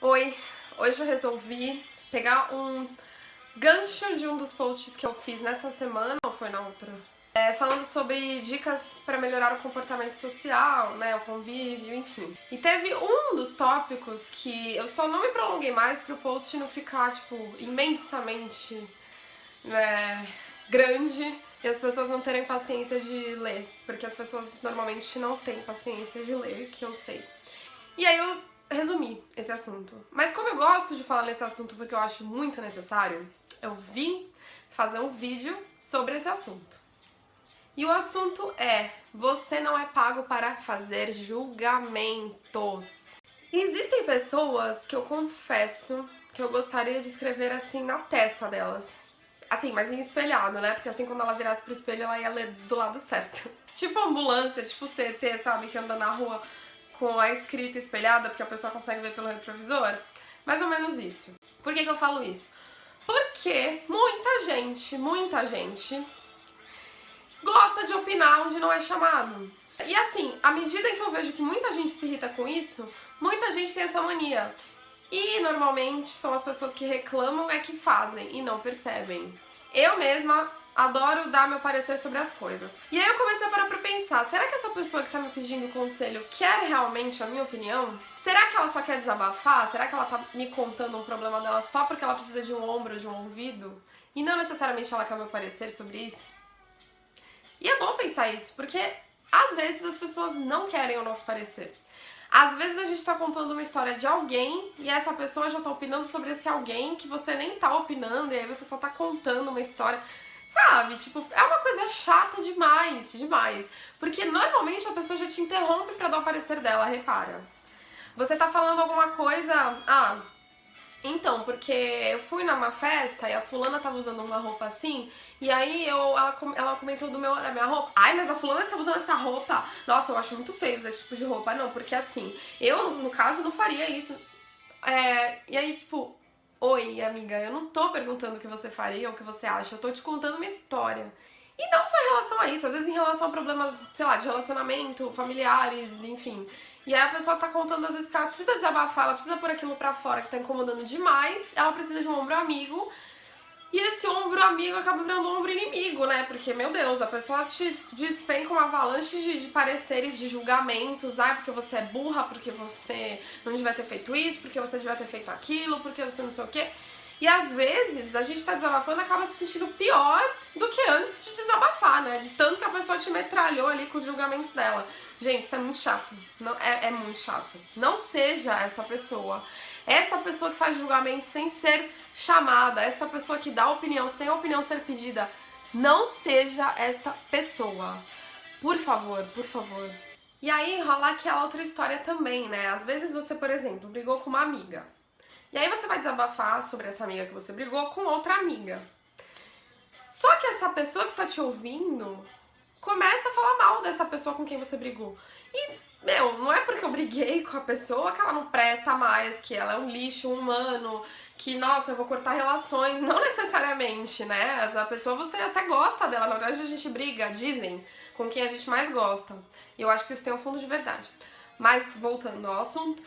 Oi, hoje eu resolvi pegar um gancho de um dos posts que eu fiz nessa semana, ou foi na outra? Falando sobre dicas para melhorar o comportamento social, né, o convívio, enfim. E teve um dos tópicos que eu só não me prolonguei mais para o post não ficar, tipo, imensamente, né, grande e as pessoas não terem paciência de ler, porque as pessoas normalmente não têm paciência de ler, que eu sei. E aí eu resumi esse assunto. Mas como eu gosto de falar nesse assunto porque eu acho muito necessário, eu vim fazer um vídeo sobre esse assunto. E o assunto é: você não é pago para fazer julgamentos. E existem pessoas que eu confesso que eu gostaria de escrever assim na testa delas. Assim, mas em espelhado, né? Porque assim quando ela virasse pro espelho ela ia ler do lado certo. Tipo ambulância, tipo CT, sabe? Que anda na rua com a escrita espelhada, porque a pessoa consegue ver pelo retrovisor. Mais ou menos isso. Por que eu falo isso? Porque muita gente gosta de opinar onde não é chamado. E assim, à medida que eu vejo que muita gente se irrita com isso, muita gente tem essa mania. E normalmente são as pessoas que reclamam é que fazem e não percebem. Eu mesma adoro dar meu parecer sobre as coisas. E aí eu comecei a parar pra pensar, será que essa pessoa que tá me pedindo conselho quer realmente a minha opinião? Será que ela só quer desabafar? Será que ela tá me contando um problema dela só porque ela precisa de um ombro, de um ouvido? E não necessariamente ela quer o meu parecer sobre isso? E é bom pensar isso, porque às vezes as pessoas não querem o nosso parecer. Às vezes a gente tá contando uma história de alguém e essa pessoa já tá opinando sobre esse alguém que você nem tá opinando e aí você só tá contando uma história. Sabe? Tipo, é uma coisa chata demais, demais. Porque normalmente a pessoa já te interrompe pra dar o parecer dela, repara. Você tá falando alguma coisa... Então, porque eu fui numa festa e a fulana tava usando uma roupa assim, e aí ela comentou da minha roupa. Ai, mas a fulana tava usando essa roupa. Nossa, eu acho muito feio esse tipo de roupa. Não, porque assim, eu, no caso, não faria isso. E aí, tipo, oi, amiga, eu não tô perguntando o que você faria ou o que você acha, eu tô te contando uma história. E não só em relação a isso, às vezes em relação a problemas, sei lá, de relacionamento, familiares, enfim. E aí a pessoa tá contando, às vezes, porque ela precisa desabafar, ela precisa pôr aquilo pra fora que tá incomodando demais, ela precisa de um ombro amigo, e esse ombro amigo acaba virando um ombro inimigo, né? Porque, meu Deus, a pessoa te despenca uma avalanche de pareceres, de julgamentos. Porque você é burra, porque você não devia ter feito isso, porque você devia ter feito aquilo, porque você não sei o quê. E às vezes a gente tá desabafando e acaba se sentindo pior do que antes de desabafar, né? De tanto que a pessoa te metralhou ali com os julgamentos dela. Gente, isso é muito chato. Não, é muito chato. Não seja essa pessoa. Esta pessoa que faz julgamento sem ser chamada, esta pessoa que dá opinião sem a opinião ser pedida, não seja esta pessoa. Por favor, por favor. E aí rola aquela outra história também, né? Às vezes você, por exemplo, brigou com uma amiga. E aí você vai desabafar sobre essa amiga que você brigou com outra amiga. Só que essa pessoa que está te ouvindo começa a falar mal dessa pessoa com quem você brigou. E, não é porque eu briguei com a pessoa que ela não presta mais, que ela é um lixo humano, que, nossa, eu vou cortar relações. Não necessariamente, né? Essa pessoa você até gosta dela. Na verdade, a gente briga, dizem, com quem a gente mais gosta. E eu acho que isso tem um fundo de verdade. Mas, voltando ao assunto,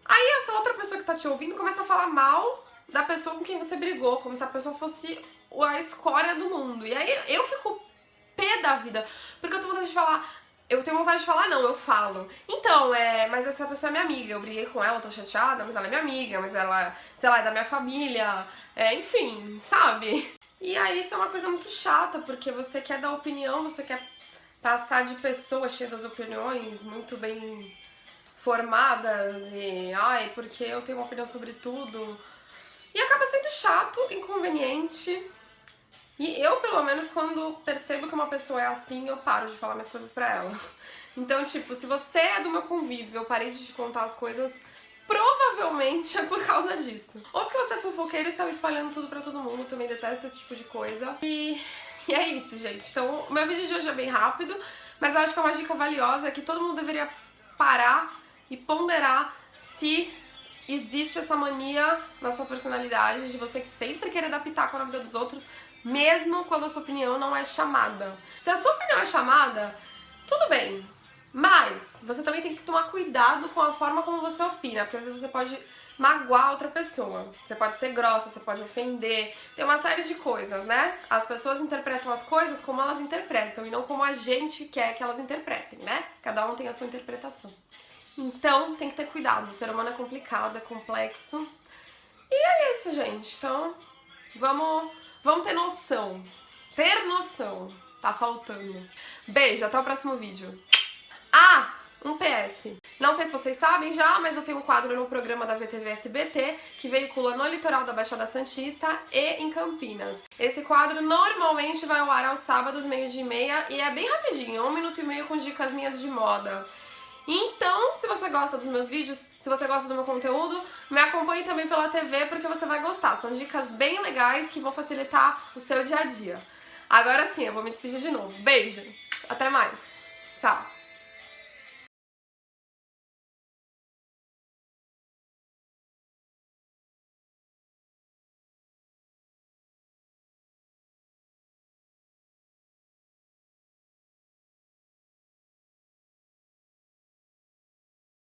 aí essa outra pessoa que está te ouvindo começa a falar mal da pessoa com quem você brigou, como se a pessoa fosse a escória do mundo. E aí eu fico pé da vida, porque eu tenho vontade de falar... Eu tenho vontade de falar, não, eu falo. Então, mas essa pessoa é minha amiga, eu briguei com ela, eu tô chateada, mas ela é minha amiga, mas ela, sei lá, é da minha família, enfim, sabe? E aí isso é uma coisa muito chata, porque você quer dar opinião, você quer passar de pessoa cheia das opiniões, muito bem formadas, e, porque eu tenho uma opinião sobre tudo. E acaba sendo chato, inconveniente. E eu, pelo menos, quando percebo que uma pessoa é assim, eu paro de falar minhas coisas pra ela. Então, tipo, se você é do meu convívio, eu parei de te contar as coisas, provavelmente é por causa disso. Ou porque você é fofoqueira e saiu espalhando tudo pra todo mundo, eu também detesto esse tipo de coisa. E é isso, gente. Então, o meu vídeo de hoje é bem rápido, mas eu acho que é uma dica valiosa que todo mundo deveria parar e ponderar se existe essa mania na sua personalidade de você que sempre querer dar pitaco na vida dos outros, mesmo quando a sua opinião não é chamada. Se a sua opinião é chamada, tudo bem, mas você também tem que tomar cuidado com a forma como você opina, porque às vezes você pode magoar outra pessoa. Você pode ser grossa, você pode ofender, tem uma série de coisas, né? As pessoas interpretam as coisas como elas interpretam e não como a gente quer que elas interpretem, né? Cada um tem a sua interpretação. Então, tem que ter cuidado. O ser humano é complicado, é complexo. E é isso, gente. Então, vamos ter noção. Ter noção. Tá faltando. Beijo, até o próximo vídeo. Ah, um PS. Não sei se vocês sabem já, mas eu tenho um quadro no programa da VTV SBT que veicula no litoral da Baixada Santista e em Campinas. Esse quadro normalmente vai ao ar aos sábados, 12:30, e é bem rapidinho, 1 minuto e meio com dicas minhas de moda. Então, se você gosta dos meus vídeos, se você gosta do meu conteúdo, me acompanhe também pela TV porque você vai gostar. São dicas bem legais que vão facilitar o seu dia a dia. Agora sim, eu vou me despedir de novo. Beijo, até mais. Tchau.